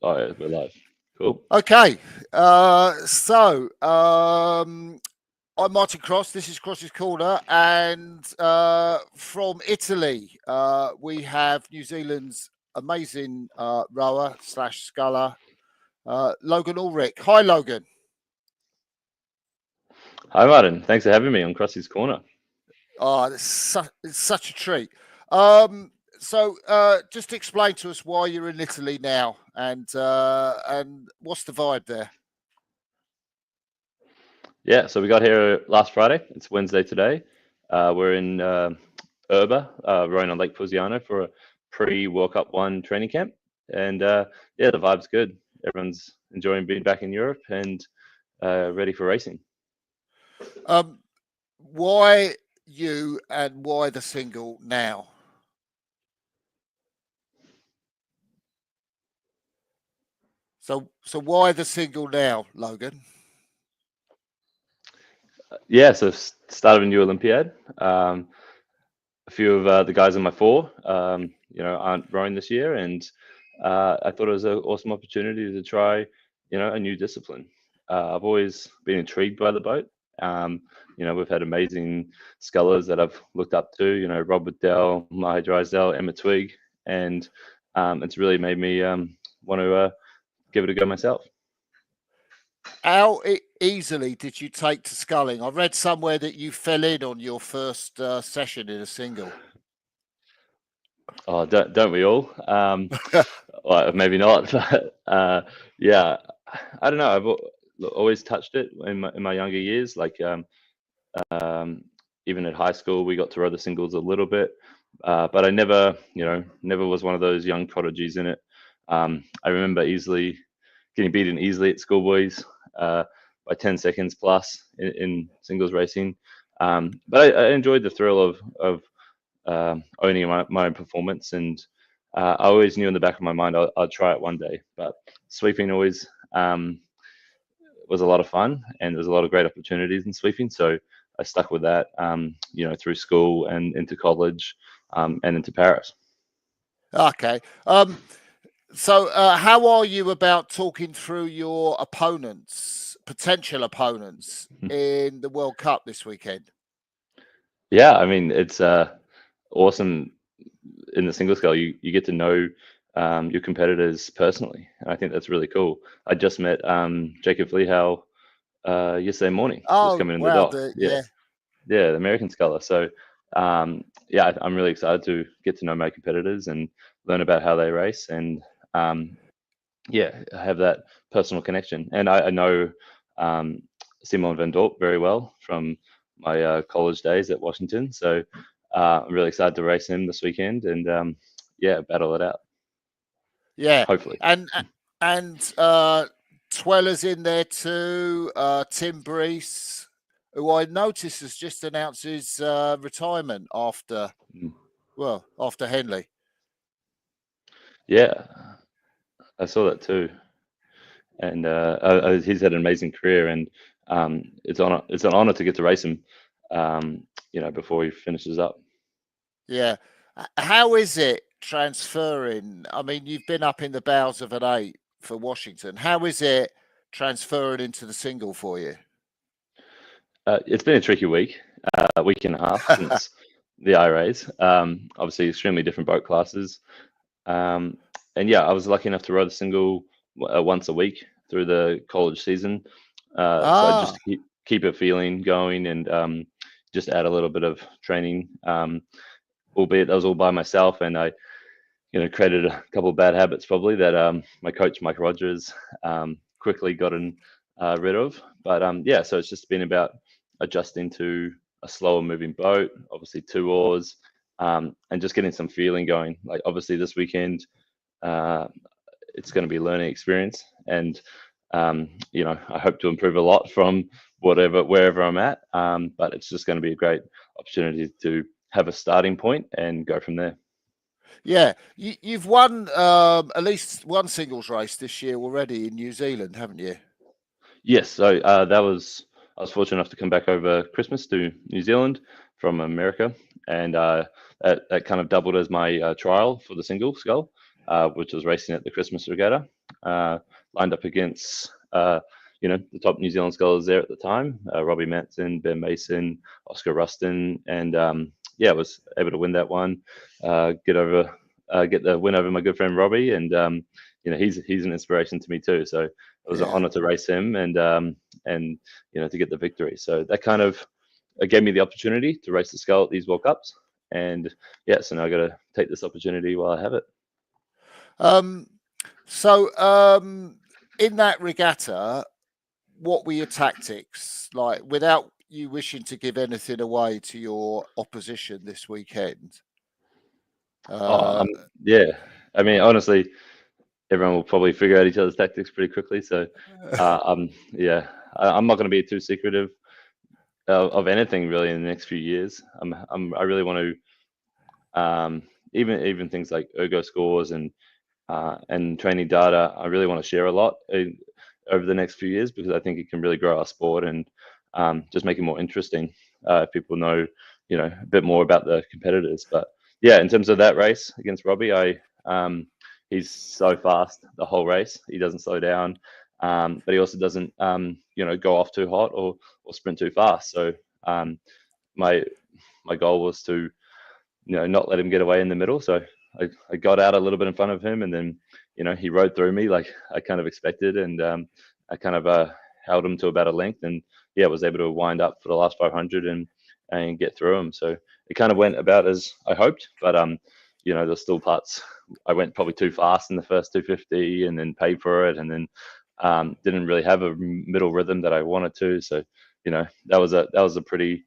Oh, yeah, we're live. Cool. Okay, I'm Martin Cross. This is Crossys Corner, and from Italy, we have New Zealand's amazing rower slash sculler, Logan Ullrich. Hi, Logan. Hi, Martin. Thanks for having me on Crossys Corner. Oh, it's such a treat. Just explain to us why you're in Italy now, and what's the vibe there? Yeah, so we got here last Friday. It's Wednesday today. We're in Erba, rowing on Lake Pusiano for a pre-World Cup 1 training camp. And yeah, the vibe's good. Everyone's enjoying being back in Europe and ready for racing. Why you and why the single now? So why the single now, Logan? Yeah, so started a new Olympiad. A few of the guys in my four, aren't rowing this year, and I thought it was an awesome opportunity to try, a new discipline. I've always been intrigued by the boat. We've had amazing scullers that I've looked up to, Rob Waddell, Mahi Drysdale, Emma Twigg, and it's really made me want to give it a go myself. How easily did you take to sculling? I read somewhere that you fell in on your first session in a single. Oh, don't we all? Well, maybe not, but yeah, I don't know. I've always touched it in my younger years. Like even at high school, we got to row the singles a little bit, but I never was one of those young prodigies in it. I remember getting beaten easily at schoolboys by 10 seconds plus in singles racing. But I enjoyed the thrill of owning my own performance, and I always knew in the back of my mind I'd try it one day. But sweeping always was a lot of fun, and there's a lot of great opportunities in sweeping. So I stuck with that, through school and into college, and into Paris. Okay. So how are you about talking through your potential opponents in the World Cup this weekend? Yeah, I mean, it's awesome in the single scale. You get to know your competitors personally, and I think that's really cool. I just met Jacob Flehow yesterday morning. Just coming in the dock. yeah. Yeah, the American sculler. So yeah, I'm really excited to get to know my competitors and learn about how they race, and yeah, have that personal connection. And I know Simon Van Dorp very well from my college days at Washington. So I'm really excited to race him this weekend and yeah, battle it out. Yeah, Hopefully. and Tweller's in there too. Tim Brees, who I noticed has just announced his retirement after Henley. Yeah, I saw that too, and he's had an amazing career, and it's an honor to get to race him, before he finishes up. Yeah, how is it transferring? I mean, you've been up in the bows of an 8 for Washington. How is it transferring into the single for you? It's been a tricky week and a half since the IRAs. Obviously, extremely different boat classes. And yeah, I was lucky enough to row the single once a week through the college season. So I just keep it feeling going and just add a little bit of training. Albeit that was all by myself, and I, created a couple of bad habits probably that my coach Mike Rogers quickly gotten rid of. But yeah, so it's just been about adjusting to a slower moving boat, obviously 2 oars, and just getting some feeling going. Like obviously this weekend, it's going to be a learning experience, and I hope to improve a lot from wherever I'm at. But it's just going to be a great opportunity to have a starting point and go from there. Yeah, you've won at least one singles race this year already in New Zealand, haven't you? Yes, so I was fortunate enough to come back over Christmas to New Zealand from America, and that kind of doubled as my trial for the single scull. which was racing at the Christmas Regatta. Lined up against the top New Zealand scholars there at the time, Robbie Manson, Ben Mason, Oscar Rustin, and was able to win that one, get the win over my good friend Robbie, and he's an inspiration to me too. So it was an honor to race him and to get the victory. So that kind of gave me the opportunity to race the skull at these World Cups, and so now I got to take this opportunity while I have it. In that regatta, what were your tactics like, without you wishing to give anything away to your opposition this weekend? I mean, honestly, everyone will probably figure out each other's tactics pretty quickly. So, I'm not going to be too secretive of anything really in the next few years. I really want to, even things like ergo scores and training data, I really want to share a lot over the next few years, because I think it can really grow our sport and just make it more interesting if people know, a bit more about the competitors. But in terms of that race against Robbie, he's so fast the whole race. He doesn't slow down, but he also doesn't, go off too hot or sprint too fast. So my goal was to, not let him get away in the middle. So I got out a little bit in front of him, and then, he rode through me like I kind of expected, and I kind of held him to about a length, and was able to wind up for the last 500 and get through him. So it kind of went about as I hoped, but there's still parts I went probably too fast in the first 250, and then paid for it, and then didn't really have a middle rhythm that I wanted to. So that was a pretty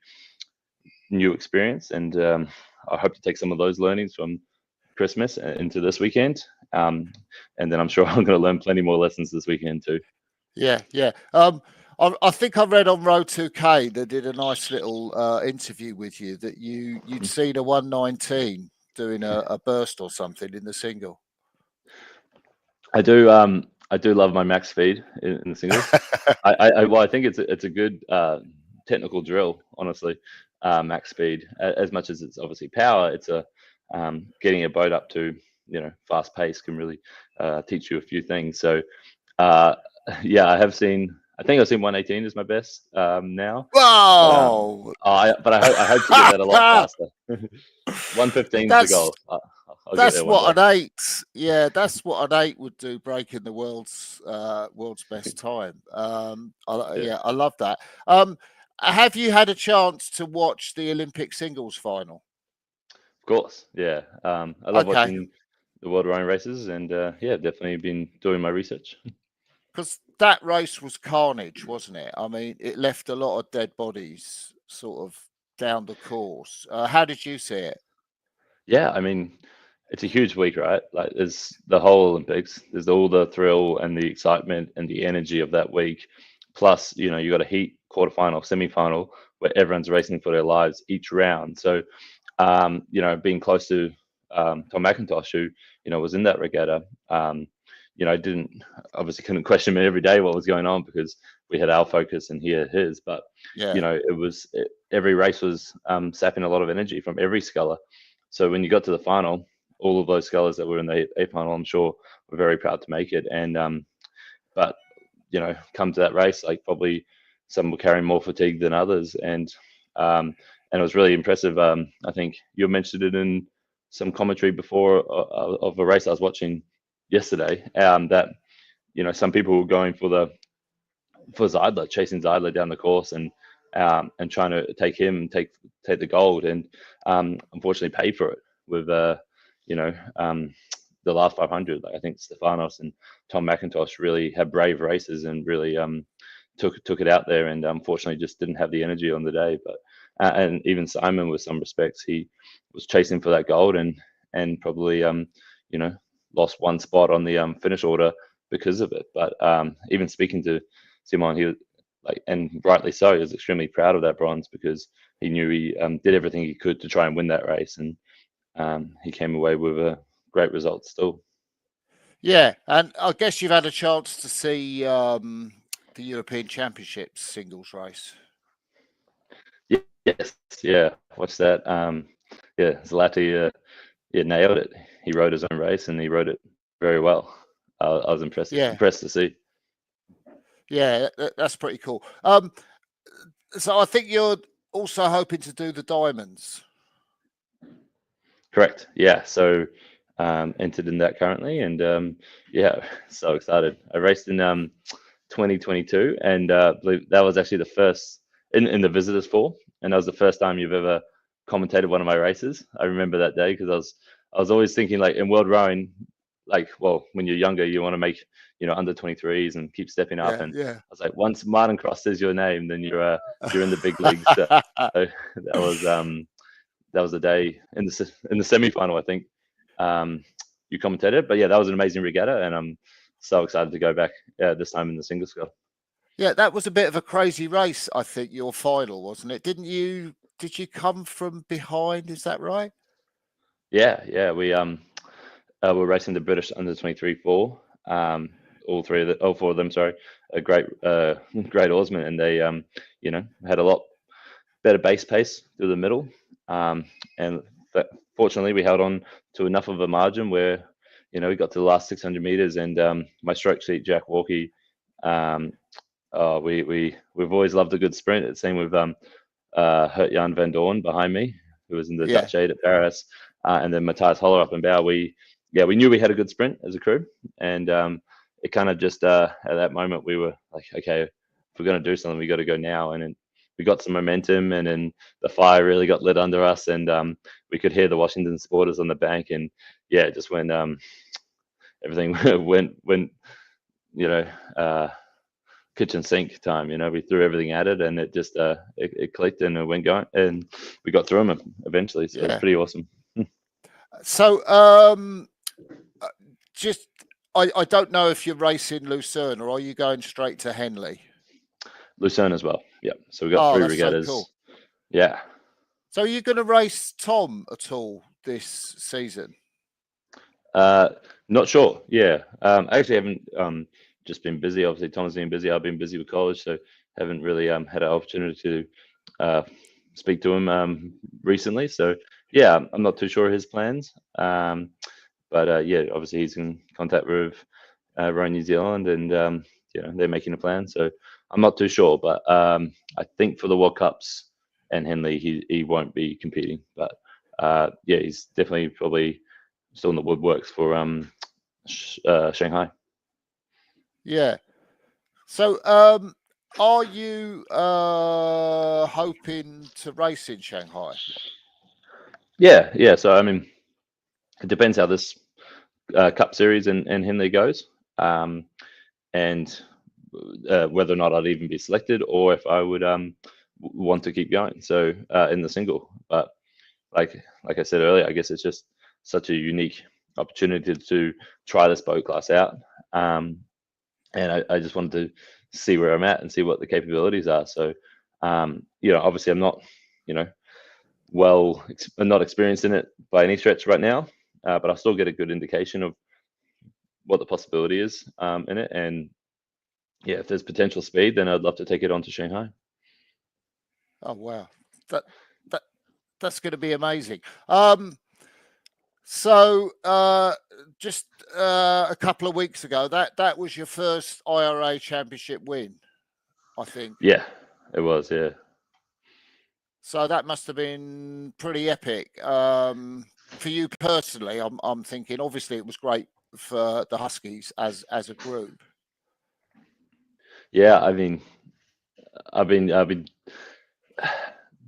new experience, and I hope to take some of those learnings from Christmas into this weekend, and then I'm sure I'm going to learn plenty more lessons this weekend too. I think I read on Road 2K they did a nice little interview with you that you'd seen a 119 doing a burst or something in the single. I do love my max speed in the singles. I think it's a good technical drill, honestly. Max speed, as much as it's obviously power, it's getting a boat up to fast pace can really teach you a few things. So I think I've seen 118 is my best now. Wow! But I hope to get that a lot faster. 115 is the goal. That's what an 8. Yeah, that's what an 8 would do, breaking the world's best time. I love that. Have you had a chance to watch the Olympic singles final? Of course, yeah. I love watching the world rowing races, and definitely been doing my research. Because that race was carnage, wasn't it? I mean, it left a lot of dead bodies sort of down the course. How did you see it? Yeah, I mean, it's a huge week, right? Like, there's the whole Olympics. There's all the thrill and the excitement and the energy of that week. Plus, you got a heat, quarterfinal, semifinal, where everyone's racing for their lives each round. So, being close to Tom McIntosh, who was in that regatta, couldn't question him every day what was going on, because we had our focus and he had his. But every race was sapping a lot of energy from every sculler. So when you got to the final, all of those scullers that were in the A final, I'm sure, were very proud to make it. And but come to that race, like, probably some were carrying more fatigue than others, and it was really impressive. I think you mentioned it in some commentary before of a race I was watching yesterday, that some people were going for Zeidler, chasing Zeidler down the course, and trying to take the gold, and unfortunately paid for it with the last 500. Like, I think Stefanos and Tom McIntosh really had brave races and really took it out there, and unfortunately just didn't have the energy on the day. But and even Simon, with some respects, he was chasing for that gold, and probably lost one spot on the finish order because of it. But even speaking to Simon, he was and rightly so, he was extremely proud of that bronze, because he knew he did everything he could to try and win that race, and he came away with a great result still. Yeah, and I guess you've had a chance to see the European Championships singles race. Yes, yeah, watched that. Zlati, nailed it. He rode his own race, and he rode it very well. I was impressed to see. Yeah, that's pretty cool. So I think you're also hoping to do the diamonds. Correct. Yeah. So entered in that currently, and yeah, so excited. I raced in 2022, and believe that was actually the first in the visitors four, and that was the first time you've ever commentated one of my races. I remember that day because I was always thinking, like, in world rowing, like, well, when you're younger, you want to make, under 23s and keep stepping up. And Yeah. I was like, once Martin Cross says your name, then you're in the big leagues. So that was the day in the semi-final, I think. You commentated, but yeah, that was an amazing regatta, and I'm so excited to go back this time in the single scull. Yeah, that was a bit of a crazy race, I think, your final, wasn't it? Did you come from behind? Is that right? Yeah. We're racing the British under 23 4. All four of them, sorry, a great oarsmen, and they had a lot better base pace through the middle, and fortunately we held on to enough of a margin where we got to the last 600 meters, and my stroke sheet Jack Walkie, we've always loved a good sprint. It seemed with Hert-Jan van Doorn behind me, who was in the Dutch 8 at Varase, and then Matthias Holler up and bow. We knew we had a good sprint as a crew, and it kind of just at that moment we were like, okay, if we're going to do something, we got to go now. And we got some momentum, and then the fire really got lit under us, and we could hear the Washington supporters on the bank, and yeah, just when everything went kitchen sink time. We threw everything at it, and it just it clicked, and it went going, and we got through them eventually. So it's pretty awesome. So just I don't know if you're racing Lucerne, or are you going straight to Henley? Lucerne as well. Yeah. So we got 3 regattas. So cool. Yeah. So are you going to race Tom at all this season? Not sure. Yeah. I actually haven't just been busy. Obviously, Tom's been busy. I've been busy with college, so haven't really had an opportunity to speak to him recently. So yeah, I'm not too sure of his plans. But yeah, obviously he's in contact with Rowing New Zealand, and they're making a plan. So I'm not too sure, but I think for the World Cups and Henley, he won't be competing. But yeah, he's definitely probably still in the woodworks for Shanghai. Yeah. So are you hoping to race in Shanghai? Yeah. So I mean, it depends how this Cup Series and Henley goes, and whether or not I'd even be selected, or if I would want to keep going. So in the single, but like I said earlier, I guess it's just such a unique opportunity to try this boat class out, and I just wanted to see where I'm at and see what the capabilities are. So obviously I'm not not experienced in it by any stretch right now, but I'll still get a good indication of what the possibility is in it. And yeah, if there's potential speed, then I'd love to take it on to Shanghai. Oh wow, that's going to be amazing. So just a couple of weeks ago, that was your first IRA championship win, I think. Yeah, it was. Yeah. So that must have been pretty epic for you personally. I'm thinking. Obviously, it was great for the Huskies as a group. Yeah, I mean, I've been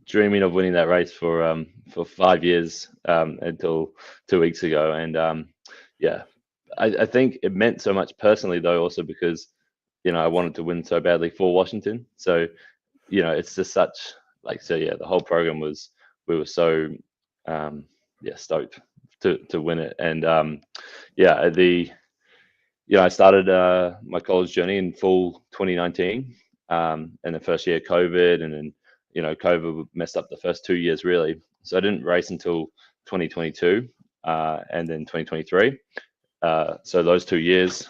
dreaming of winning that race for 5 years until 2 weeks ago, and yeah, I think it meant so much personally though, also because I wanted to win so badly for Washington. So it's just such the whole program we were so stoked to win it, and I started my college journey in fall 2019, and the first year COVID, and then COVID messed up the first 2 years really. So I didn't race until 2022, and then 2023. So those 2 years,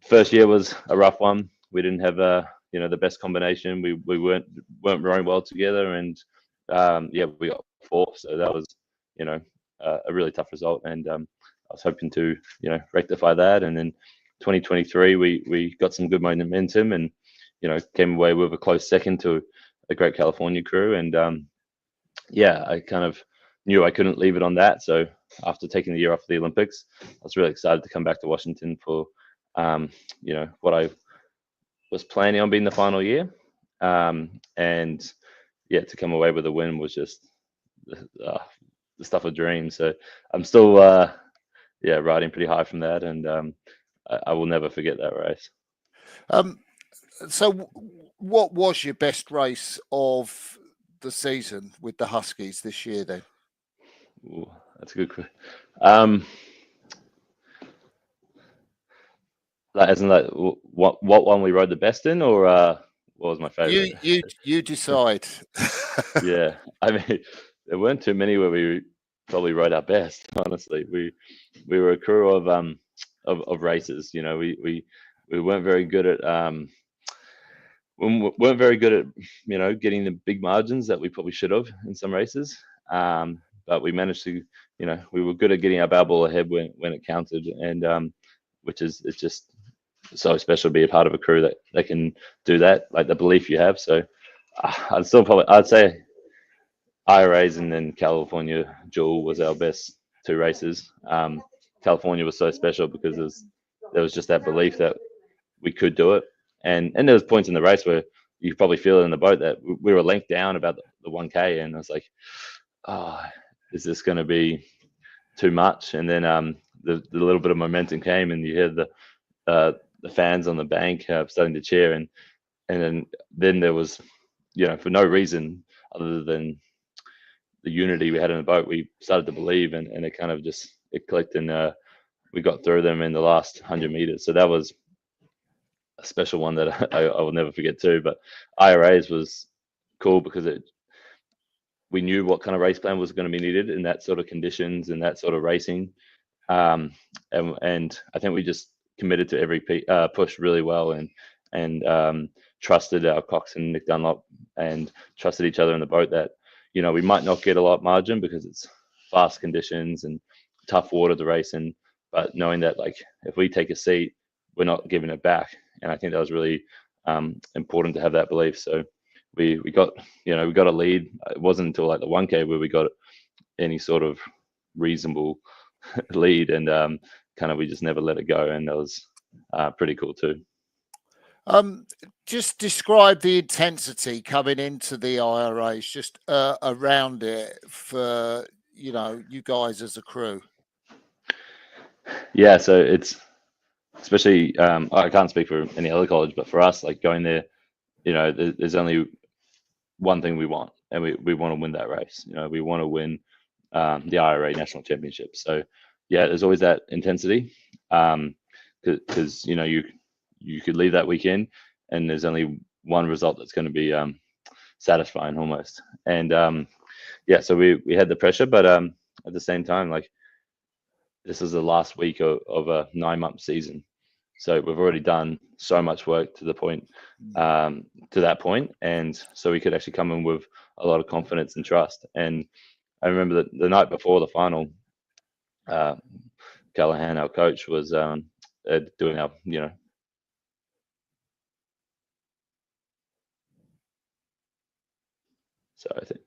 first year was a rough one. We didn't have the best combination. We weren't rowing well together, and we got fourth. So that was a really tough result, and was hoping to, rectify that. And then 2023, we got some good momentum and, came away with a close second to a great California crew. And I kind of knew I couldn't leave it on that. So after taking the year off the Olympics, I was really excited to come back to Washington for, what I was planning on being the final year. And yeah, to come away with a win was just the stuff of dreams. So I'm still, riding pretty high from that. And I will never forget that race. So what was your best race of the season with the Huskies this year then? Ooh, that's a good question. Isn't that what one we rode the best in, or what was my favorite? You decide. Yeah, I mean, there weren't too many where we probably rode our best. Honestly, we were a crew of racers. We weren't very good at getting the big margins that we probably should have in some races. But we managed to, we were good at getting our barrel ahead when it counted, and which is it's just so special to be a part of a crew that can do that, like the belief you have. So I'd say IRAs and then California Jewel was our best two races. California was so special because there was just that belief that we could do it, and there was points in the race where you could probably feel it in the boat that we were length down about the 1K, and I was like, oh, is this going to be too much? And then the little bit of momentum came, and you hear the fans on the bank starting to cheer, and then there was, for no reason other than the unity we had in the boat, we started to believe, and it kind of just clicked, and we got through them in the last 100 meters. So that was a special one that I will never forget too. But IRAs was cool because we knew what kind of race plan was going to be needed in that sort of conditions and that sort of racing, and I think we just committed to every push really well, and trusted our coxswain Nick Dunlop, and trusted each other in the boat that we might not get a lot margin because it's fast conditions and tough water to race in, but knowing that like if we take a seat, we're not giving it back. And I think that was really important to have that belief. So we got a lead. It wasn't until like the 1K where we got any sort of reasonable lead, and kind of we just never let it go, and that was pretty cool too. Just describe the intensity coming into the IRAs, just around it for you guys as a crew. Yeah, so it's especially I can't speak for any other college, but for us, like going there, there's only one thing we want, and we want to win that race. We want to win the IRA National Championship. So yeah, there's always that intensity, because you could leave that weekend and there's only one result that's going to be satisfying almost. And so we had the pressure, but at the same time, like this is the last week of a 9-month season. So we've already done so much work to that point, and so we could actually come in with a lot of confidence and trust. And I remember that the night before the final, Callahan, our coach, was doing our so I think.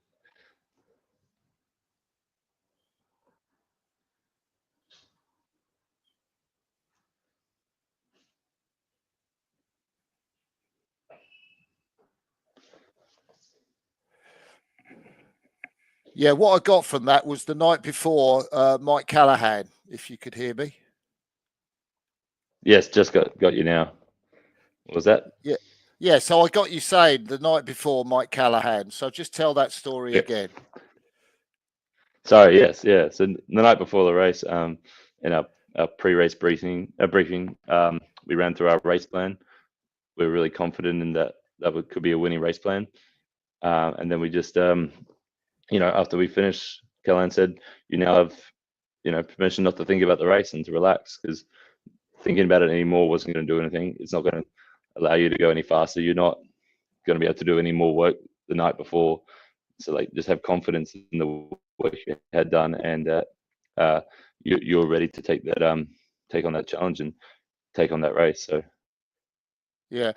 Yeah, what I got from that was the night before, Mike Callahan, if you could hear me. Yes, just got you now. What was that? Yeah. So I got you saying the night before Mike Callahan. So just tell that story again. Sorry. Yes. Yeah. So the night before the race, in our pre-race briefing, we ran through our race plan. We were really confident in that could be a winning race plan, and then we just after we finished, Callahan said, "You now have permission not to think about the race and to relax, because thinking about it anymore wasn't going to do anything. It's not going to allow you to go any faster. You're not going to be able to do any more work the night before. So like just have confidence in the work you had done, and you're ready to take on that challenge and take on that race. So yeah.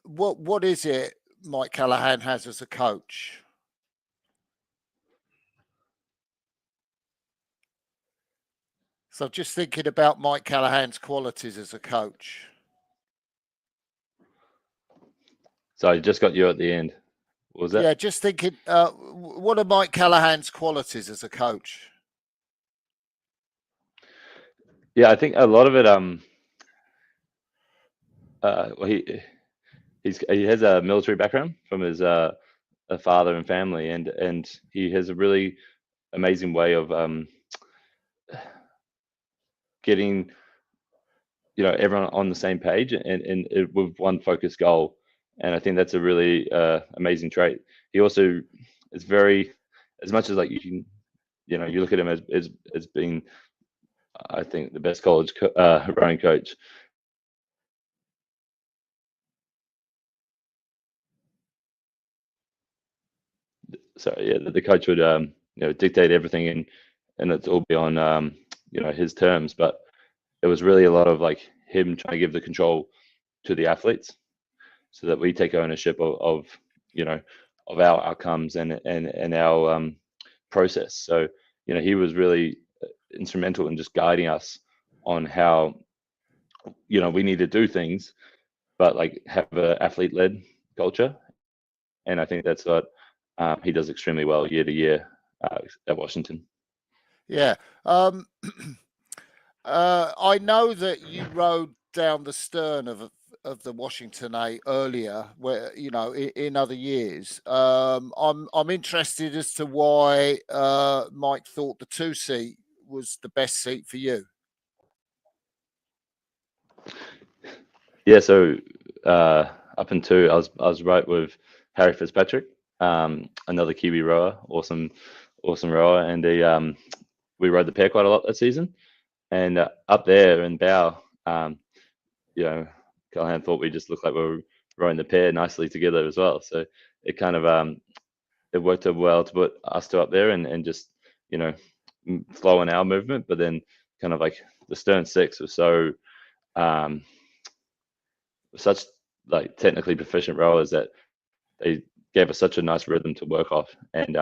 What is it Mike Callaghan has as a coach? So just thinking about Mike Callaghan's qualities as a coach. So I just got you at the end. What was that? Yeah, just thinking, what are Mike Callaghan's qualities as a coach? Yeah, I think a lot of it. Well, he has a military background from his father and family, and he has a really amazing way of getting everyone on the same page and with one focused goal. And I think that's a really amazing trait. He also is very, as much as like you can, you look at him as being, I think, the best college rowing coach. So yeah, the coach would dictate everything and it's all be on his terms. But it was really a lot of like him trying to give the control to the athletes, so that we take ownership of our outcomes and our process. So he was really instrumental in just guiding us on how we need to do things, but like have an athlete-led culture. And I think that's what he does extremely well year to year at Washington. Yeah. I know that you rode down the stern of the Washington 8 earlier, where in other years. I'm interested as to why Mike thought the 2 seat was the best seat for you. Yeah, so up until I was right with Harry Fitzpatrick, another Kiwi rower, awesome rower, and we rode the pair quite a lot that season. And up there in Bow, Callaghan thought we just looked like we were rowing the pair nicely together as well. So it kind of it worked out well to put us two up there and just flow in our movement. But then kind of like the stern six was so such like technically proficient rowers that they gave us such a nice rhythm to work off. And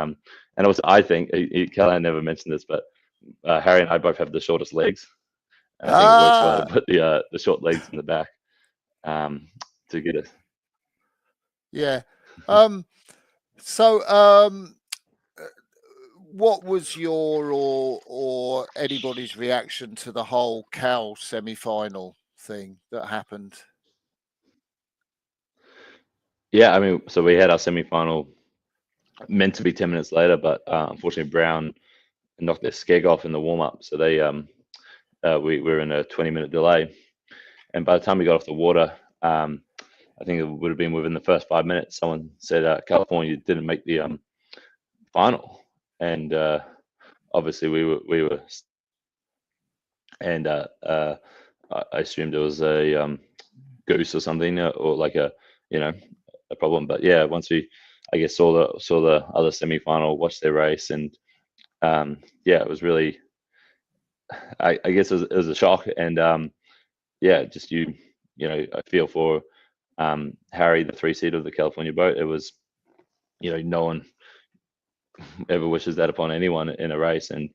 also I think Callaghan never mentioned this, but Harry and I both have the shortest legs. And I think it works well to put the short legs in the back to get us. Yeah. So what was your or anybody's reaction to the whole Cal semi-final thing that happened? Yeah, I mean, so we had our semi-final meant to be 10 minutes later, but unfortunately Brown knocked their skeg off in the warm-up, so they we were in a 20-minute delay. And by the time we got off the water, I think it would have been within the first 5 minutes, someone said California didn't make the final. And obviously we were and I assumed it was a goose or something, or like a problem. But yeah, once we I guess saw the other semi-final, watched their race, and yeah, it was really I guess it was a shock. And yeah, just I feel for Harry, the 3 seed of the California boat. It was no one ever wishes that upon anyone in a race, and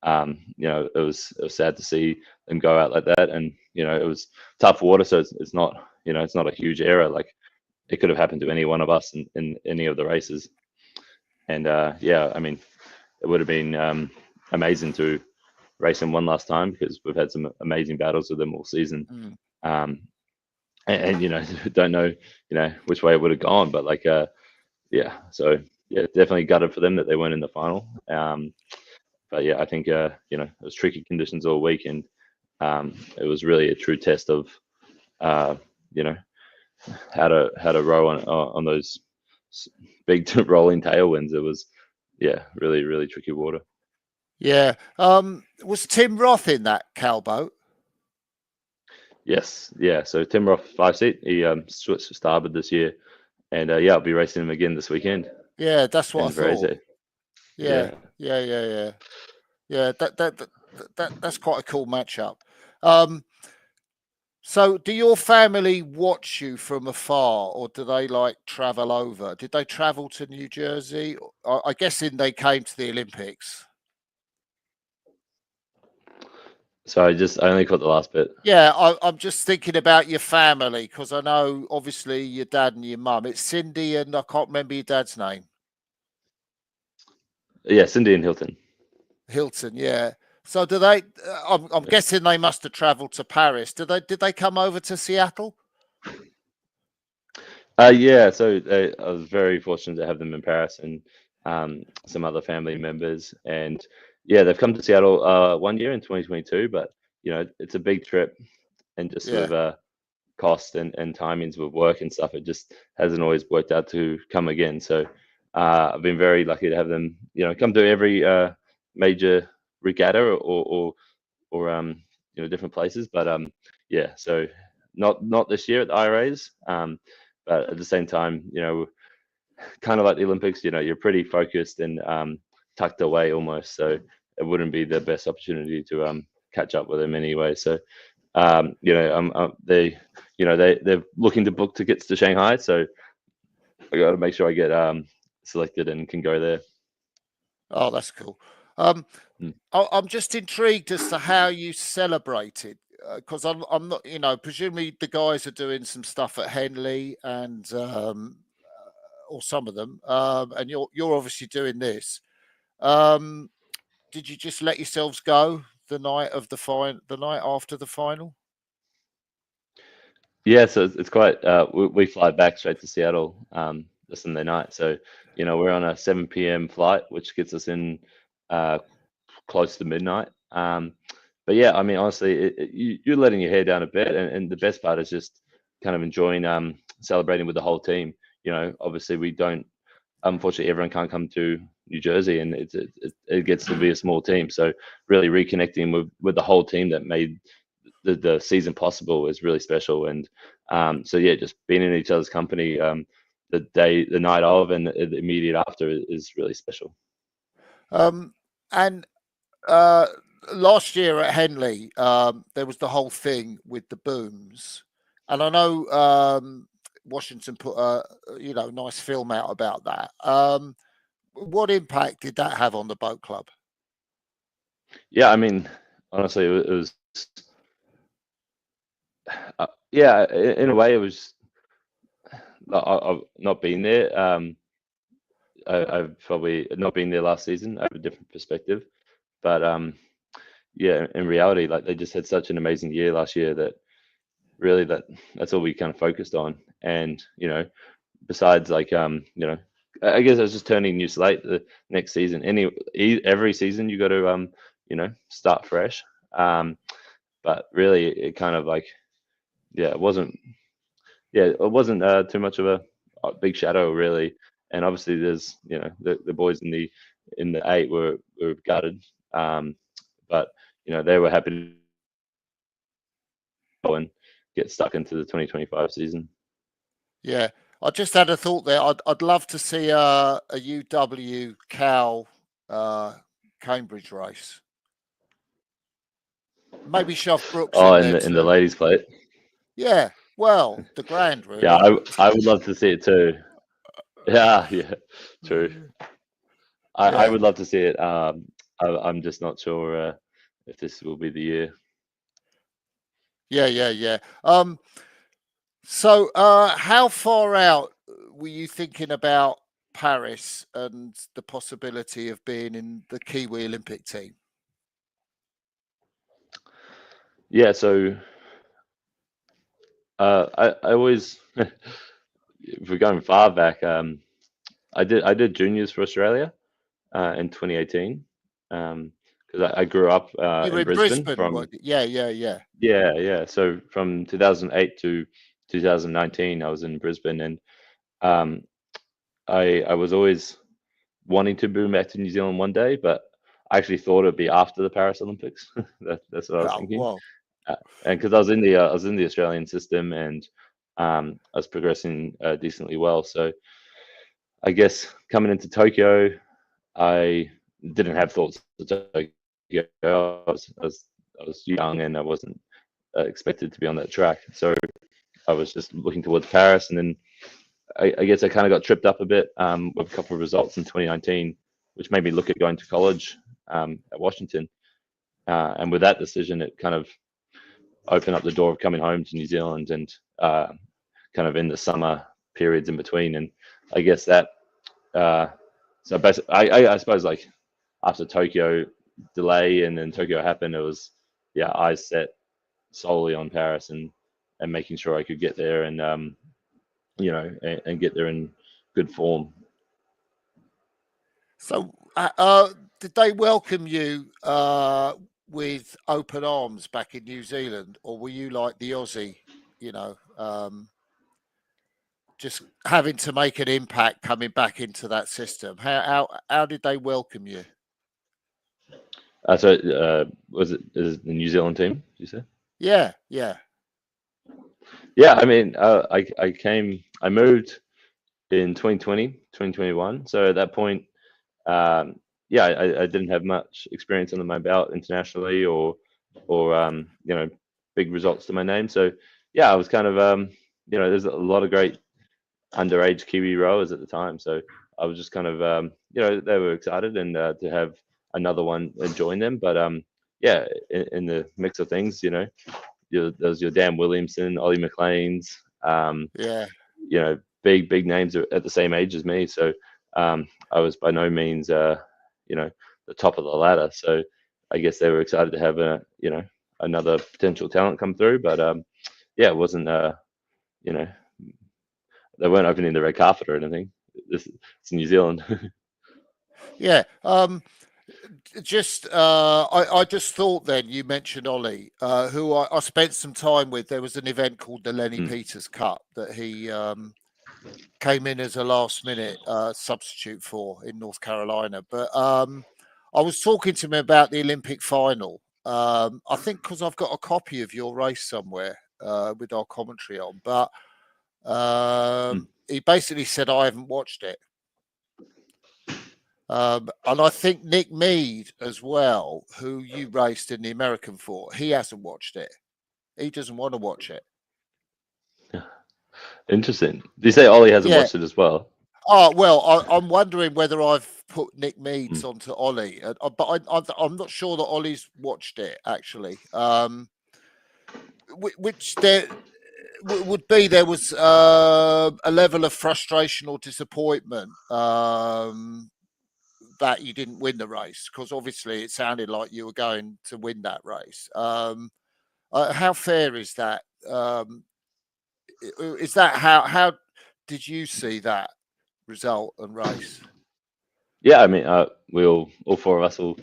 it was sad to see them go out like that. And it was tough water, so it's not it's not a huge error. Like it could have happened to any one of us in any of the races. And yeah, I mean, it would have been amazing to race them one last time, because we've had some amazing battles with them all season. And don't know which way it would have gone, but like yeah, so yeah, definitely gutted for them that they weren't in the final. But yeah, I think it was tricky conditions all week, and it was really a true test of how to row on those big rolling tailwinds. It was really tricky water. Yeah. Was Tim Roth in that Cal boat? Yes, yeah. So Tim Roth 5 seat. He switched to starboard this year, and yeah, I'll be racing him again this weekend. Yeah, that's what I thought. Varase. Yeah. That that's quite a cool matchup. So do your family watch you from afar, or do they like travel over? Did they travel to New Jersey? I guess they came to the Olympics. So I only caught the last bit. Yeah, I'm just thinking about your family because I know obviously your dad and your mum. It's Cindy and I can't remember your dad's name. Yeah, Cindy and Hilton. Hilton, yeah. So do they? I'm Yeah. guessing they must have travelled to Paris. Did they come over to Seattle? Yeah, so I was very fortunate to have them in Paris and some other family members. And yeah, they've come to Seattle 1 year in 2022, but it's a big trip, and just Yeah. with cost and timings with work and stuff, it just hasn't always worked out to come again. So I've been very lucky to have them, come to every major regatta or different places. But yeah, so not this year at the IRAs. But at the same time, kind of like the Olympics, you're pretty focused and tucked away almost. So it wouldn't be the best opportunity to catch up with them anyway. So they're looking to book tickets to Shanghai. So I got to make sure I get selected and can go there. Oh, that's cool. Mm. I'm just intrigued as to how you celebrated, because I'm not, presumably the guys are doing some stuff at Henley and or some of them, and you're obviously doing this. Did you just let yourselves go the night of the night after the final? Yeah, so it's quite. We fly back straight to Seattle the Sunday night. So we're on a 7 p.m. flight, which gets us in close to midnight. But yeah, I mean, honestly, you're letting your hair down a bit, and the best part is just kind of enjoying celebrating with the whole team. Obviously we don't. Unfortunately, everyone can't come to New Jersey, and it gets to be a small team. So really reconnecting with the whole team that made the season possible is really special. And so yeah, just being in each other's company the night of, and the immediate after is really special. And last year at Henley, there was the whole thing with the booms, and I know Washington put a nice film out about that. What impact did that have on the boat club? Yeah, I mean, honestly, it was yeah, in a way, it was. I've not been there. I've probably not been there last season. I have a different perspective, but yeah, in reality, like they just had such an amazing year last year that really that's all we kind of focused on. And besides like I guess I was just turning new slate the next season. Every season you got to start fresh. But really, it kind of like yeah, it wasn't too much of a big shadow really. And obviously there's the boys in the eight were gutted, but they were happy to go and get stuck into the 2025 season. Yeah, I just had a thought there. I'd love to see a UW Cal Cambridge race. Maybe shove Brooks Oh, in in there the too. ladies plate. Yeah, well, the grand really. Yeah, I would love to see it too. Yeah, true. I Yeah. would love to see it. I'm just not sure if this will be the year. Yeah. So, how far out were you thinking about Paris and the possibility of being in the Kiwi Olympic team? Yeah, so I always, if we're going far back, I did juniors for Australia in 2018 because I grew up You were in in Brisbane Brisbane, from. weren't you? Yeah. Yeah. So from 2008 to 2019, I was in Brisbane, and um, I was always wanting to boom back to New Zealand one day, but I actually thought it'd be after the Paris Olympics. That's what I was Oh, thinking. well, And because I was in the Australian system, and I was progressing decently well. So I guess coming into Tokyo, I didn't have thoughts of Tokyo go. I was young and I wasn't expected to be on that track. So I was just looking towards Paris, and then I guess I kind of got tripped up a bit with a couple of results in 2019, which made me look at going to college at Washington. And with that decision, it kind of opened up the door of coming home to New Zealand and kind of in the summer periods in between. And I guess that, so basically, I suppose like after Tokyo delay and then Tokyo happened, it was, yeah, eyes set solely on Paris and making sure I could get there and, you know, and get there in good form. So, did they welcome you with open arms back in New Zealand, or were you like the Aussie, you know, just having to make an impact coming back into that system? How did they welcome you? So was it the New Zealand team? You said? Yeah. Yeah, I mean, I moved in 2020, 2021. So at that point, yeah, I didn't have much experience under my belt internationally or you know, big results to my name. So yeah, I was kind of, you know, there's a lot of great underage Kiwi rowers at the time. So I was just kind of, you know, they were excited and to have another one join them. But yeah, in the mix of things, you know, there's your Dan Williamson, Ollie McLean's, Yeah. you know, big names at the same age as me. So I was by no means, you know, the top of the ladder. So I guess they were excited to have a, you know, another potential talent come through. But yeah, it wasn't, you know, they weren't opening the red carpet or anything. It's New Zealand. Yeah. Just I just thought then you mentioned Ollie, who I spent some time with. There was an event called the Lenny Peters Cup that he came in as a last minute substitute for in North Carolina. But I was talking to him about the Olympic final. I think because I've got a copy of your race somewhere with our commentary on, but he basically said I haven't watched it. And I think Nick Mead as well, who you raced in the American for, he hasn't watched it. He doesn't want to watch it. Interesting. Do you say Ollie hasn't watched it as well? Oh, well, I'm wondering whether I've put Nick Meads onto Ollie, but I'm not sure that Ollie's watched it actually. Which there would be, there was a level of frustration or disappointment that you didn't win the race, because obviously it sounded like you were going to win that race. How fair is that? Is that how did you see that result and race? Yeah, I mean, we all four of us will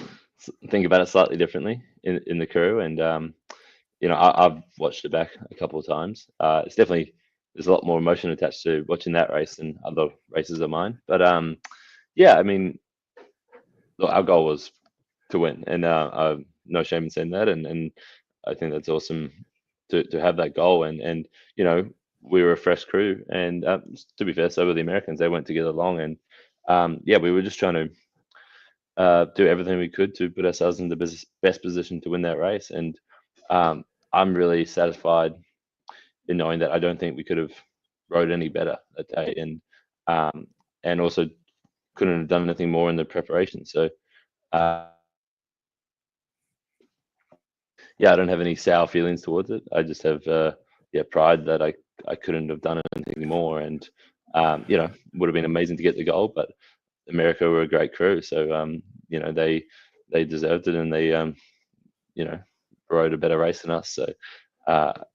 think about it slightly differently in the crew, and you know, I've watched it back a couple of times. It's definitely, there's a lot more emotion attached to watching that race than other races of mine. But yeah, I mean, look, our goal was to win, and no shame in saying that, and I think that's awesome to have that goal, and you know, we were a fresh crew, and to be fair, so were the Americans. They went together long, and yeah, we were just trying to do everything we could to put ourselves in the best position to win that race, and I'm really satisfied in knowing that I don't think we could have rode any better that day, and also couldn't have done anything more in the preparation. So yeah, I don't have any sour feelings towards it. I just have yeah, pride that I couldn't have done anything more, and you know, would have been amazing to get the goal, but America were a great crew, so you know, they deserved it, and they you know, rode a better race than us. So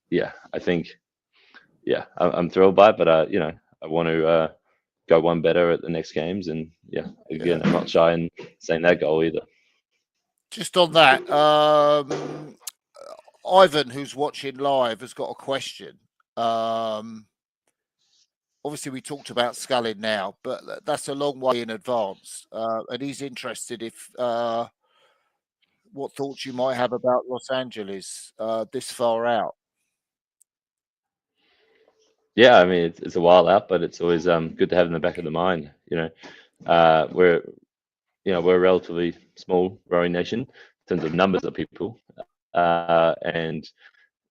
yeah, I think, yeah, I'm thrilled by it, but you know, I want to go one better at the next games, and yeah, again, I'm not shy in saying that goal either. Just on that, Ivan, who's watching live, has got a question. Obviously, we talked about sculling now, but that's a long way in advance, and he's interested if what thoughts you might have about Los Angeles this far out. Yeah, I mean, it's a while out, but it's always good to have in the back of the mind. You know, we're a relatively small rowing nation. terms of numbers of people, and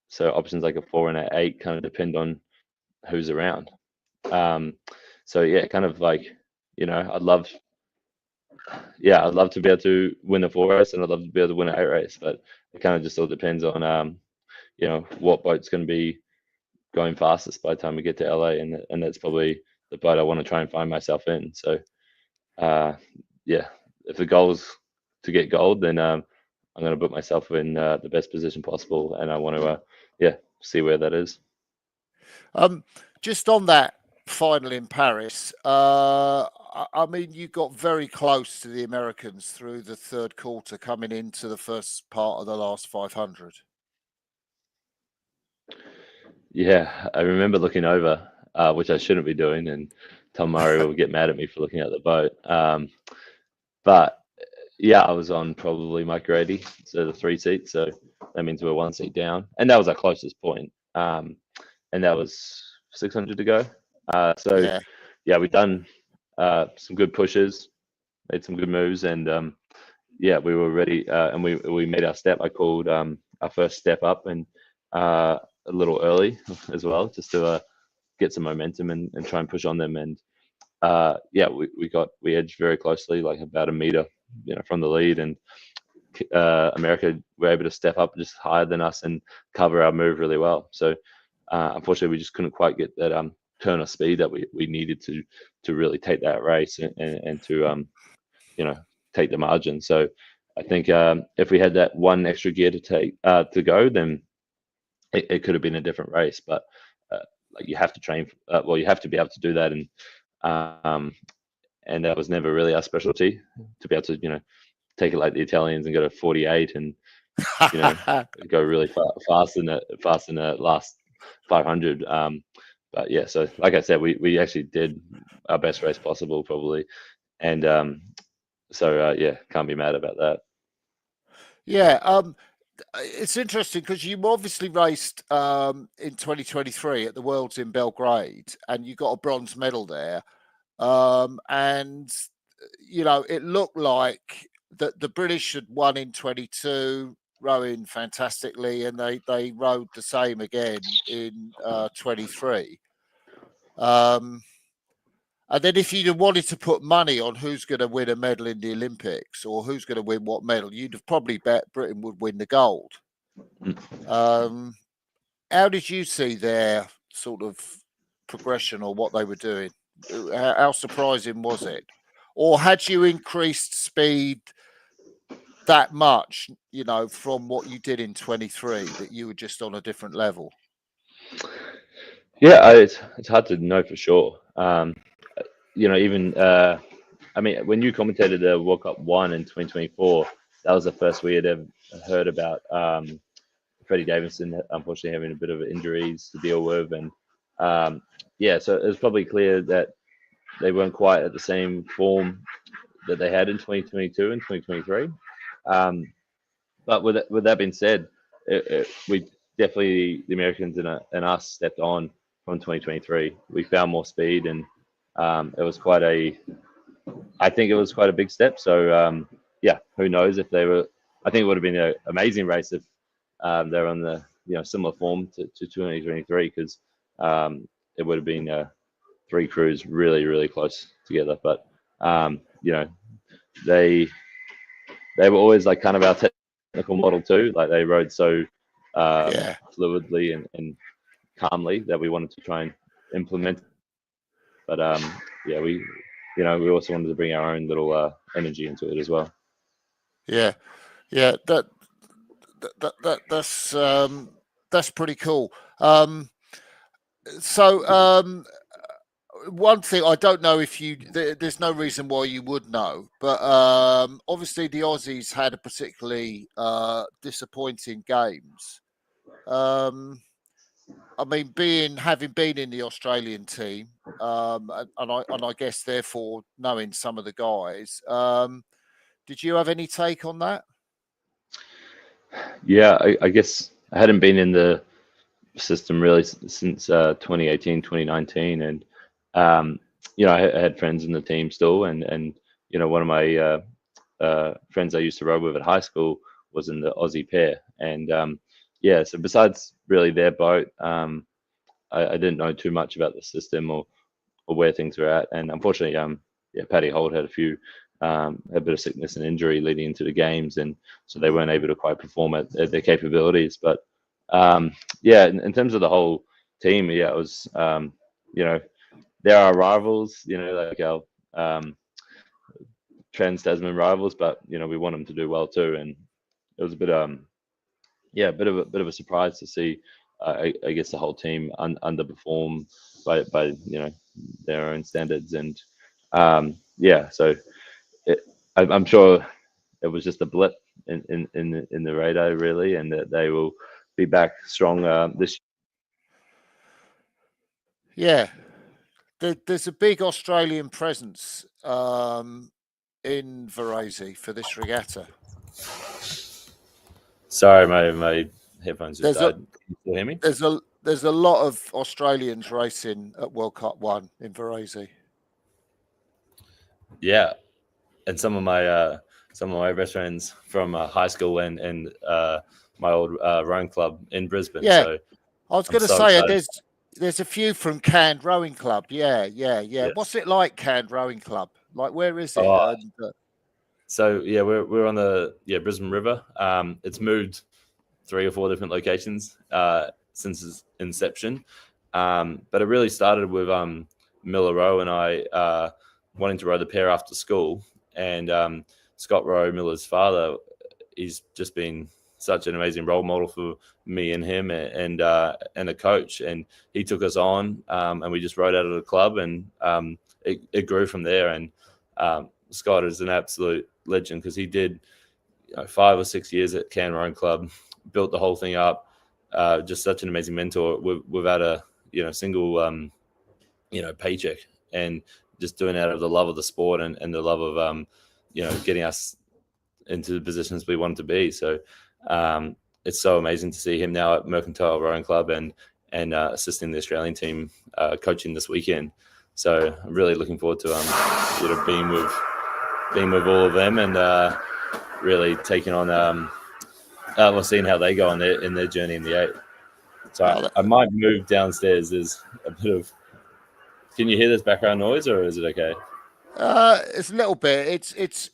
so options like a 4 and an 8 kind of depend on who's around. So yeah, kind of like, I'd love to be able to win a 4 race, and I'd love to be able to win an 8 race, but it kind of just all depends on what boat's going to be going fastest by the time we get to LA, and that's probably the boat I want to try and find myself in. So yeah, if the goal is to get gold, then I'm going to put myself in the best position possible, and I want to see where that is. Just on that final in Paris, I mean, you got very close to the Americans through the third quarter, coming into the first part of the last 500. Yeah, I remember looking over, which I shouldn't be doing, and Tom Murray will get mad at me for looking at the boat. But yeah, I was on probably Mike Grady, so the 3 seat. So that means we're 1 seat down, and that was our closest point. And that was 600 to go. So yeah, we've done some good pushes, made some good moves, and yeah, we were ready, and we made our step. I called our first step up, and a little early as well, just to get some momentum and try and push on them. And yeah, we edged very closely, like about a meter, from the lead, and America were able to step up just higher than us and cover our move really well. So unfortunately, we just couldn't quite get that turn of speed that we needed to really take that race and to take the margin. So I think if we had that one extra gear to take to go, then it could have been a different race. But like, you have to train. Well, you have to be able to do that, and that was never really our specialty, to be able to take it like the Italians and go to 48 and go really fast in the last 500. But yeah, so like I said, we actually did our best race possible probably, and so yeah, can't be mad about that. Yeah, it's interesting because you obviously raced in 2023 at the Worlds in Belgrade, and you got a bronze medal there. And it looked like that the British had won in 22, rowing fantastically, and they rowed the same again in 23. And then if you'd have wanted to put money on who's going to win a medal in the Olympics or who's going to win what medal, you'd have probably bet Britain would win the gold. How did you see their sort of progression or what they were doing? How surprising was it? Or had you increased speed that much, from what you did in 23, that you were just on a different level? Yeah, it's hard to know for sure. Even I mean, when you commentated the World Cup 1 in 2024, that was the first we had ever heard about Freddie Davidson unfortunately having a bit of injuries to deal with, and yeah, so it was probably clear that they weren't quite at the same form that they had in 2022 and 2023. But with that being said, we definitely, the Americans and us, stepped on from 2023. We found more speed, and it was I think it was quite a big step. So yeah, who knows if they were? I think it would have been an amazing race if they're on the similar form to 2023, because it would have been 3 crews really, really close together. But they were always like kind of our technical model too. Like, they rode so fluidly and calmly that we wanted to try and implement. But yeah, we also wanted to bring our own little energy into it as well. Yeah, that's pretty cool. So one thing, I don't know if there's no reason why you would know, but obviously the Aussies had a particularly disappointing games. I mean, having been in the Australian team, and I guess therefore knowing some of the guys, did you have any take on that? Yeah, I guess I hadn't been in the system really since 2018, 2019, and I had friends in the team still, and one of my friends I used to row with at high school was in the Aussie pair. And yeah, so besides really their boat, I didn't know too much about the system or where things were at. And unfortunately, yeah, Paddy Holt had a bit of sickness and injury leading into the games, and so they weren't able to quite perform at their capabilities. But yeah, in terms of the whole team, yeah, it was you know, there are rivals, you know, like our Trans-Tasman rivals, but you know, we want them to do well too. And it was a bit yeah, a bit of a surprise to see I guess the whole team underperform by you know, their own standards. And yeah, so I'm sure it was just a blip in the radar really, and that they will be back strong this. Yeah, there's a big Australian presence in Varase for this regatta. Sorry, my headphones just died. Can you still hear me? There's a lot of Australians racing at World Cup 1 in Varase. Yeah, and some of my best friends from high school and my old rowing club in Brisbane. Yeah, so I was going to say there's a few from Canned Rowing Club. Yeah. Yes. What's it like, Canned Rowing Club? Like, where is it? So yeah, we're on the Brisbane River. It's moved 3 or 4 different locations since its inception, but it really started with Miller Rowe and I wanting to row the pair after school. And Scott Rowe, Miller's father, he's just been such an amazing role model for me and him, and a coach. And he took us on, and we just rode out of the club, and it grew from there. And Scott is an absolute legend, because he did 5 or 6 years at Can Rowing Club, built the whole thing up. Just such an amazing mentor without a single paycheck, and just doing it out of the love of the sport and the love of getting us into the positions we want to be. So it's so amazing to see him now at Mercantile Rowing Club and assisting the Australian team coaching this weekend. So I'm really looking forward to being with all of them, and really taking on seeing how they go on in their journey in the 8. So I might move downstairs. There's a bit of. Can you hear this background noise, or is it okay? It's a little bit. It's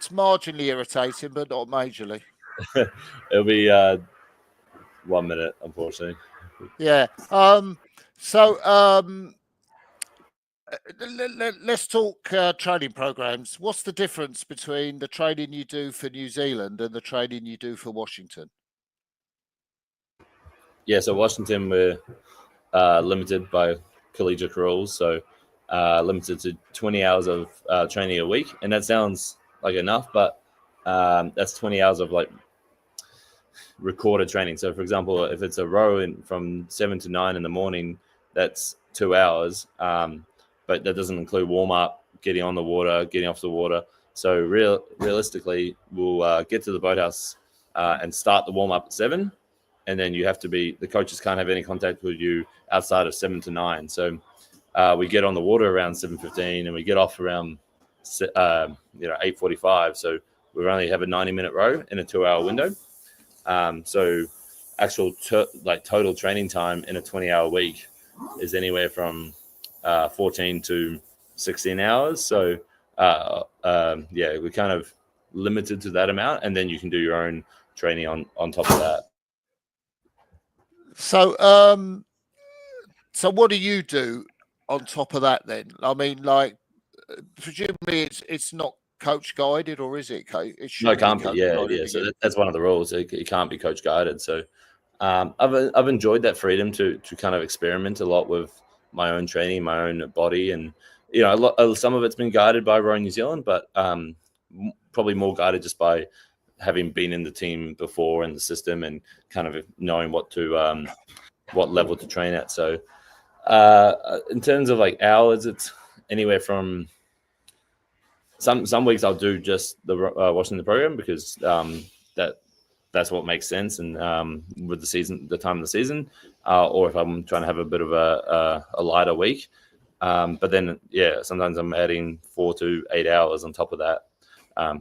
marginally irritating, but not majorly. It'll be 1 minute, unfortunately. Yeah. Let's talk training programs. What's the difference between the training you do for New Zealand and the training you do for Washington? Yeah, so Washington, we're limited by collegiate rules, so limited to 20 hours of training a week. And that sounds like enough, but that's 20 hours of like recorded training. So for example, if it's a row from 7 to 9 in the morning, that's 2 hours. But that doesn't include warm up, getting on the water, getting off the water. So realistically, we'll get to the boathouse and start the warm up at 7. And then you have to the coaches can't have any contact with you outside of 7 to 9. So we get on the water around 7:15 and we get off around 8:45. So we only have a 90-minute row in a 2-hour window. So actual total training time in a 20-hour week is anywhere from 14 to 16 hours. So we're kind of limited to that amount, and then you can do your own training on top of that. So what do you do on top of that then? I mean, like, presumably it's not coach guided, or is it? It can't be. Yeah. So that's one of the rules. It can't be coach guided. So I've enjoyed that freedom to kind of experiment a lot with my own training, my own body, and some of it's been guided by Rowing New Zealand, but probably more guided just by having been in the team before and the system, and kind of knowing what level to train at. So in terms of like hours, it's anywhere from some weeks I'll do just the Washington program, because that's what makes sense, and with the time of the season, or if I'm trying to have a bit of a lighter week. But then, sometimes I'm adding 4 to 8 hours on top of that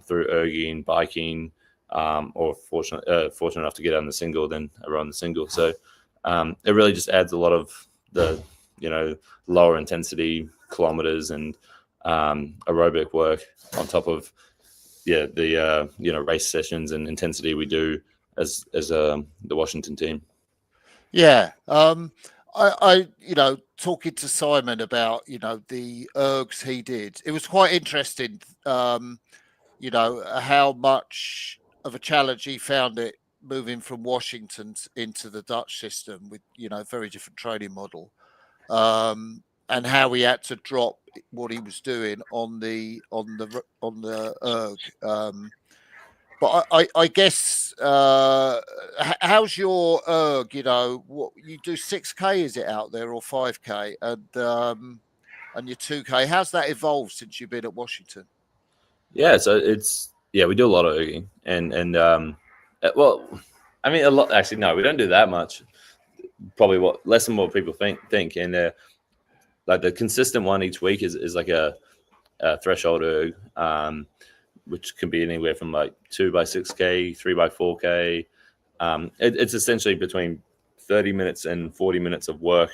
through erging, biking, or fortunate enough to get on the single, then around the single. So it really just adds a lot of the lower intensity kilometers and aerobic work on top of the race sessions and intensity we do as the Washington team. Yeah. I talking to Simon about the ergs he did. It was quite interesting. How much of a challenge he found it moving from Washington into the Dutch system with very different training model, and how he had to drop what he was doing on the erg. But I guess how's your erg? What you do 6K, is it out there, or 5K, and your 2K? How's that evolved since you've been at Washington? Yeah, so we do a lot of erging, and well, I mean a lot. Actually, no, we don't do that much. Probably less than what people think, and like the consistent one each week is like a threshold erg, which can be anywhere from like 2x6K, 3x4K. It's essentially between 30 minutes and 40 minutes of work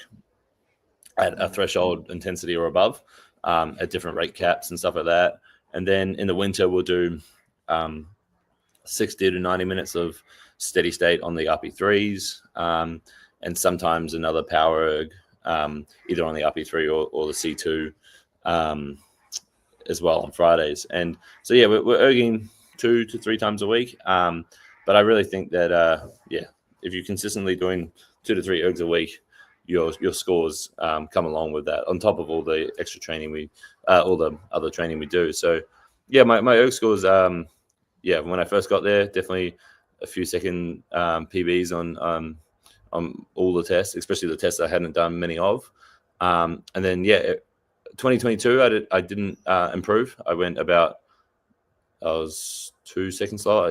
at a threshold intensity or above, at different rate caps and stuff like that. And then in the winter, we'll do 60 to 90 minutes of steady state on the RP3s, and sometimes another power erg, either on the RP3 or the C2, as well on Fridays. And so we're erging 2 to 3 times a week, but I really think that if you're consistently doing 2 to 3 ergs a week, your scores come along with that, on top of all the extra training all the other training we do. So my erg scores, when I first got there, definitely a few second PBs on all the tests, especially the tests I hadn't done many of, and then 2022, I didn't improve. I was 2 seconds slower,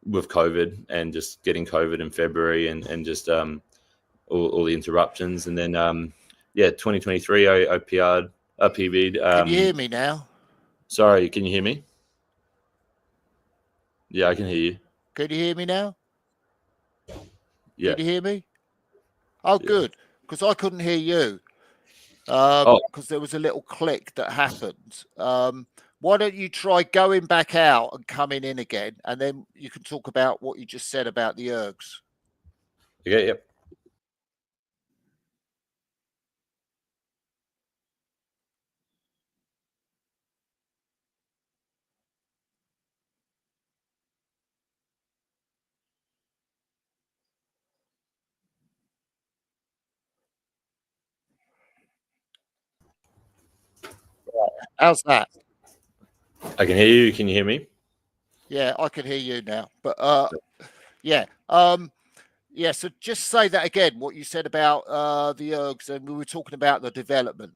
with COVID and just getting COVID in February and just all the interruptions. And then 2023, I PB'd. Can you hear me now? Sorry, can you hear me? Yeah, I can hear you. Can you hear me now? Yeah. Can you hear me? Oh, yeah. Good, because I couldn't hear you. Because there was a little click that happened. Why don't you try going back out and coming in again, and then you can talk about what you just said about the ergs. Okay, yep. How's that? I can hear you. Can you hear me? Yeah, I can hear you now. But so just say that again, what you said about the ergs, and we were talking about the development.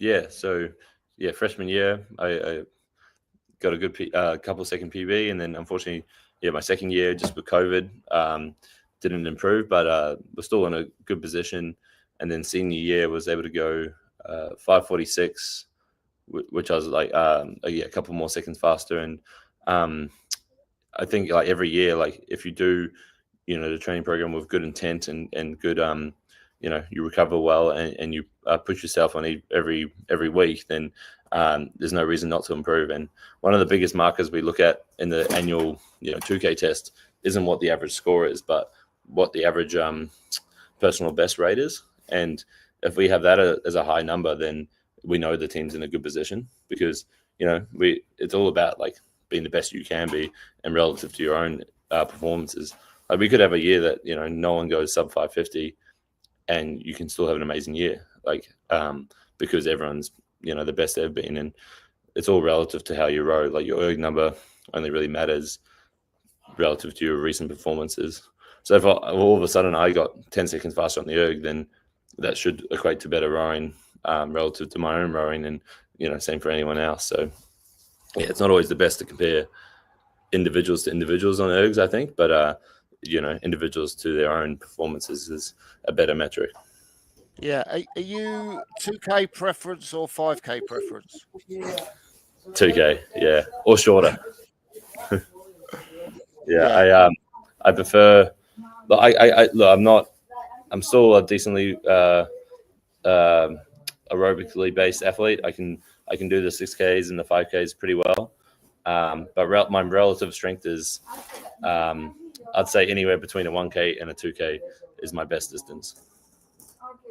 Yeah, so freshman year, I got a good couple second PB, and then unfortunately, my second year, just with COVID, didn't improve, but we're still in a good position. And then senior year was able to go 5:46, which I was like a couple more seconds faster. And I think like every year, like if you do the training program with good intent and good you recover well and you push yourself on every week, then there's no reason not to improve. And one of the biggest markers we look at in the annual 2K test isn't what the average score is, but what the average personal best rate is. And if we have that as a high number, then we know the team's in a good position, because it's all about like being the best you can be and relative to your own performances. Like we could have a year that no one goes sub 550, and you can still have an amazing year, like because everyone's the best they've been, and it's all relative to how you row. Like your erg number only really matters relative to your recent performances. So if all of a sudden I got 10 seconds faster on the erg, then that should equate to better rowing relative to my own rowing, and same for anyone else. So it's not always the best to compare individuals to individuals on ergs, I think, but individuals to their own performances is a better metric. Yeah. Are you 2K preference or 5K preference? 2K, yeah, or shorter. Yeah. I prefer. Look, I'm still a decently aerobically based athlete. I can do the 6Ks and the 5Ks pretty well. But my relative strength is, I'd say anywhere between a 1K and a 2K is my best distance.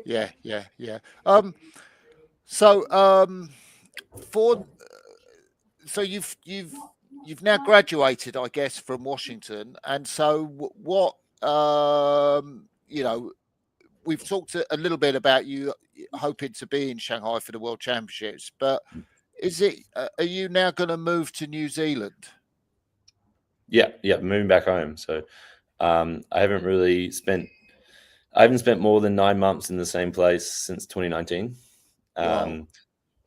Yeah. So you've now graduated, I guess, from Washington, and so what? We've talked a little bit about you hoping to be in Shanghai for the World Championships, but are you now going to move to New Zealand? Yeah, moving back home. So I haven't spent more than 9 months in the same place since 2019. Wow.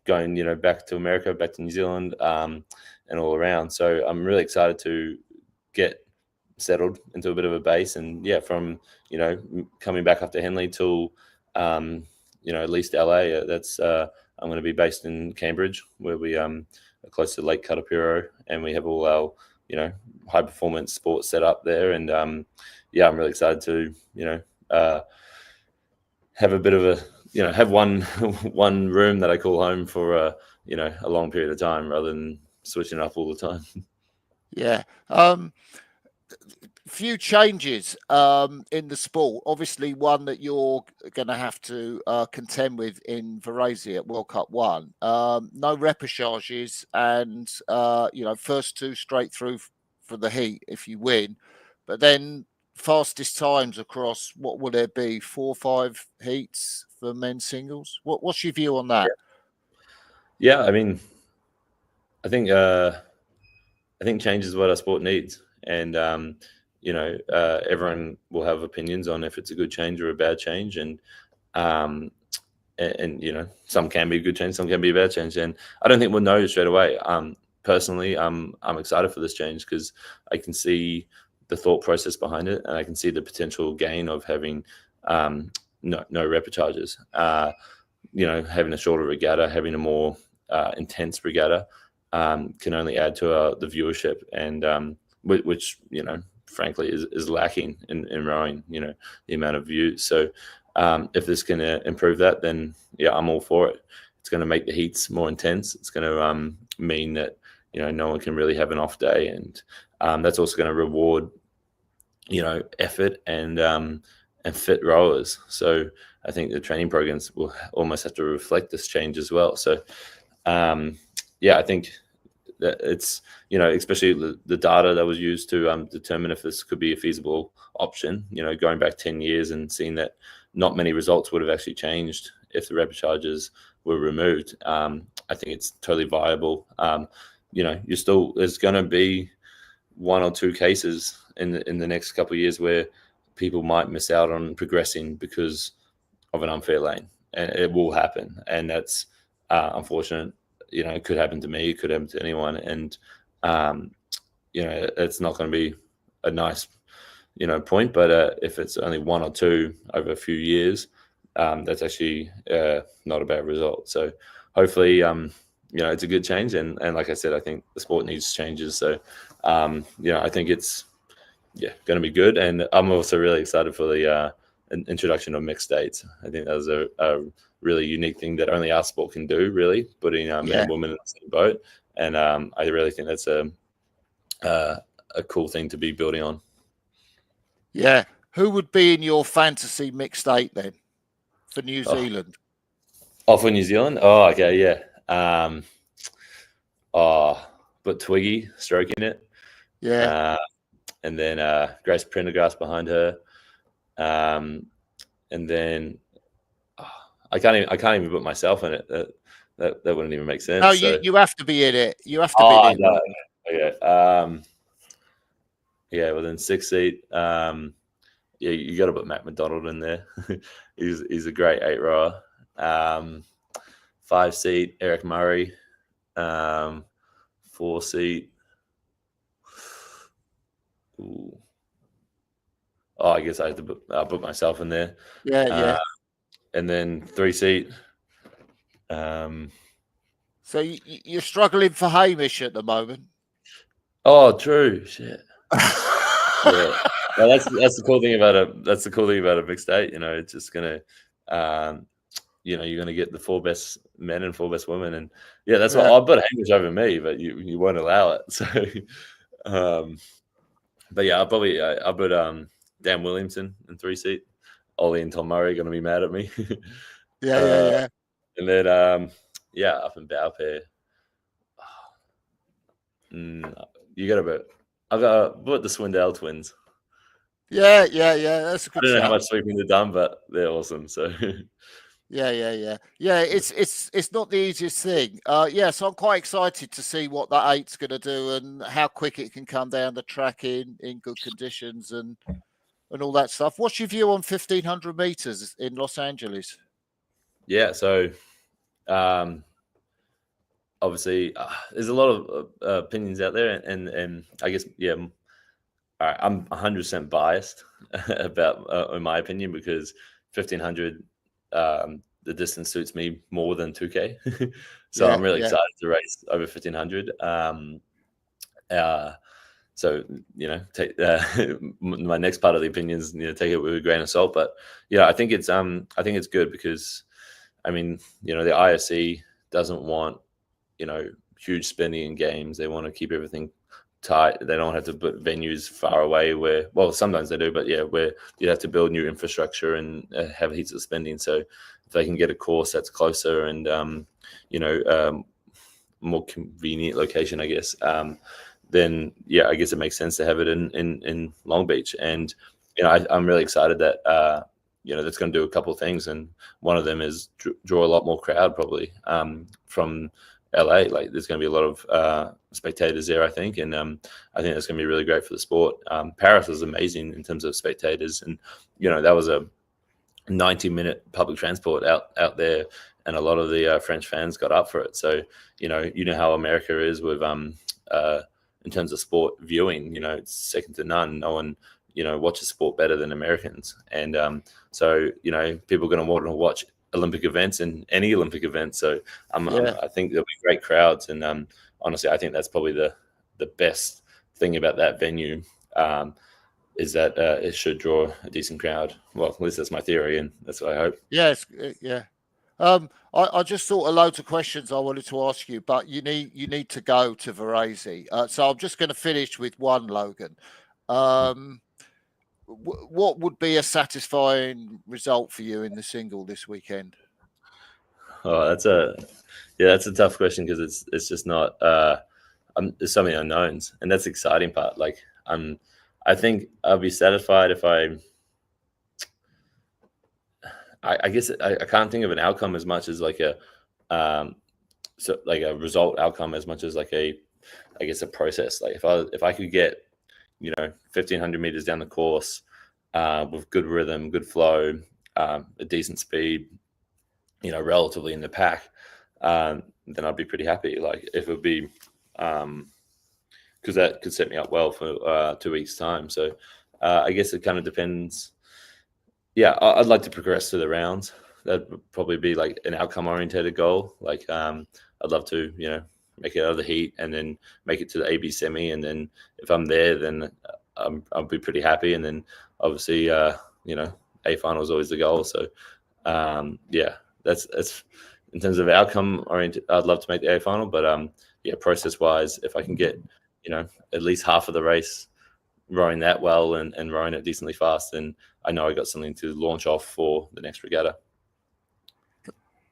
Going, back to America, back to New Zealand, and all around. So I'm really excited to get settled into a bit of a base, and from coming back up to Henley till at least LA. That's I'm going to be based in Cambridge, where we are close to Lake Karapiro, and we have all our high performance sports set up there. And I'm really excited to have a bit of a have one room that I call home for a long period of time, rather than switching up all the time. Yeah. Few changes in the sport. Obviously, one that you're going to have to contend with in Varase at World Cup 1. No repêchages, and first 2 straight through for the heat if you win. But then fastest times across, what will there be, 4 or 5 heats for men's singles? What's your view on that? Yeah, I mean, I think change is what our sport needs, and everyone will have opinions on if it's a good change or a bad change, and some can be a good change, some can be a bad change, and I don't think we'll know straight away. Personally, I'm excited for this change because I can see the thought process behind it, and I can see the potential gain of having no repêchages. Having a shorter regatta, having a more intense regatta can only add to the viewership, and which frankly is lacking in rowing. The amount of views. So if this can improve that, then I'm all for it. It's going to make the heats more intense. It's going to mean that no one can really have an off day, and that's also going to reward effort and fit rowers. So I think the training programs will almost have to reflect this change as well. So I think that it's especially the data that was used to determine if this could be a feasible option, going back 10 years and seeing that not many results would have actually changed if the repêchages were removed. I think it's totally viable. There's going to be 1 or 2 cases in the next couple of years where people might miss out on progressing because of an unfair lane, and it will happen, and that's unfortunate. It could happen to me, it could happen to anyone, and it's not going to be a nice point, but if it's only 1 or 2 over a few years, that's actually not a bad result. So hopefully it's a good change, and like I said, I think the sport needs changes. So I think it's going to be good, and I'm also really excited for the introduction of mixed states. I think that was a really unique thing that only our sport can do, really, putting men and women in the same boat, and I really think that's a cool thing to be building on. Yeah. Who would be in your fantasy mixed state then for New Zealand? For New Zealand? Oh, okay, yeah. But Twiggy stroking it. Yeah. And then Grace Prendergast behind her. And then I can't even put myself in it. That wouldn't even make sense. No, you have to be in it. You have to be in it. No. Okay. Well then 6 seat. You got to put Matt McDonald in there. he's a great 8 rower. 5 seat Eric Murray. 4 seat. Ooh. I guess I have to put myself in there. Yeah. And then 3 seat. So you're struggling for Hamish at the moment. Oh, true. Shit. Yeah, well, that's the cool thing about a mixed eight. You know, it's just gonna, you know, you're gonna get the 4 best men and 4 best women, and yeah, that's what Yeah. I'll put Hamish over me, but you won't allow it. So, but yeah, I'll put Dan Williamson in 3 seat. Ollie and Tom Murray are gonna be mad at me. Yeah. And then yeah, up in bow pair. You got to put. I've got put the Swindell twins. Yeah. That's a good I don't know how shout. much sweeping they've done, but they're awesome. So Yeah. It's not the easiest thing. So I'm quite excited to see what that eight's going to do and how quick it can come down the track in good conditions and all that stuff. What's your view on 1500 meters in Los Angeles? yeah, so obviously there's a lot of opinions out there, and I guess all right, I'm 100% biased about in my opinion, because 1500 the distance suits me more than 2K. So I'm really excited to race over 1500. So, you know, take my next part of the opinions, you know, take it with a grain of salt. But yeah, I think it's good because, I mean, you know, the IRC doesn't want, you know, huge spending in games. They want to keep everything tight. They don't have to put venues far away where, well, sometimes they do, but yeah, where you have to build new infrastructure and have heaps of spending. So if they can get a course that's closer and, you know, more convenient location, I guess, then yeah, I guess it makes sense to have it in Long Beach. And you know, I'm really excited that you know, that's going to do a couple of things, and one of them is draw a lot more crowd probably from LA. Like there's going to be a lot of spectators there, I think, and I think that's going to be really great for the sport. Paris was amazing in terms of spectators, and you know, that was a 90-minute public transport out there, and a lot of the French fans got up for it. So you know how America is with in terms of sport viewing, you know, it's second to none. No one, you know, watches sport better than Americans. And so, you know, people are going to want to watch Olympic events and any Olympic event. So I think there'll be great crowds. And honestly, I think that's probably the best thing about that venue is that it should draw a decent crowd. Well, at least that's my theory, and that's what I hope. Yes, yeah. I just thought of loads of questions I wanted to ask you, but you need to go to Varase. So I'm just going to finish with one, Logan. What would be a satisfying result for you in the single this weekend? Oh, that's a tough question because it's just not. There's so many unknowns, and that's the exciting part. Like I think I'll be satisfied if I guess I can't think of an outcome as much as like a result outcome as much as like I guess a process. Like if I could get, you know, 1500 meters down the course with good rhythm, good flow, a decent speed, you know, relatively in the pack, then I'd be pretty happy. Like if it would be because that could set me up well for 2 weeks time. So I guess it kind of depends. Yeah, I'd like to progress to the rounds. That'd probably be like an outcome-oriented goal. Like, I'd love to, you know, make it out of the heat and then make it to the AB semi. And then if I'm there, then I'll be pretty happy. And then obviously, you know, A final is always the goal. So, yeah, that's in terms of outcome-oriented. I'd love to make the A final, but yeah, process-wise, if I can get, you know, at least half of the race rowing that well and rowing it decently fast, then I know I got something to launch off for the next regatta.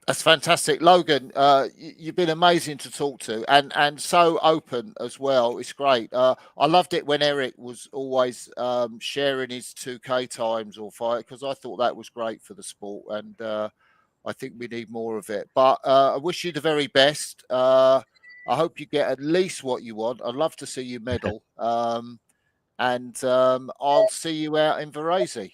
That's fantastic, Logan. You've been amazing to talk to, and so open as well. It's great. I loved it when Eric was always sharing his 2K times or 5, because I thought that was great for the sport, and I think we need more of it. But I wish you the very best. I hope you get at least what you want. I'd love to see you medal. And I'll see you out in Varase.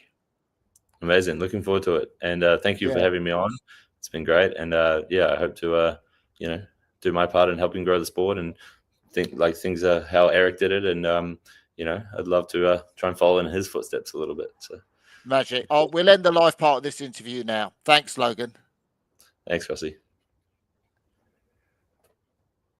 Amazing. Looking forward to it. And thank you for having me on. It's been great. And yeah, I hope to, you know, do my part in helping grow the sport and think like things are how Eric did it. And, you know, I'd love to try and follow in his footsteps a little bit. So magic. We'll end the live part of this interview now. Thanks, Logan. Thanks, Crossy.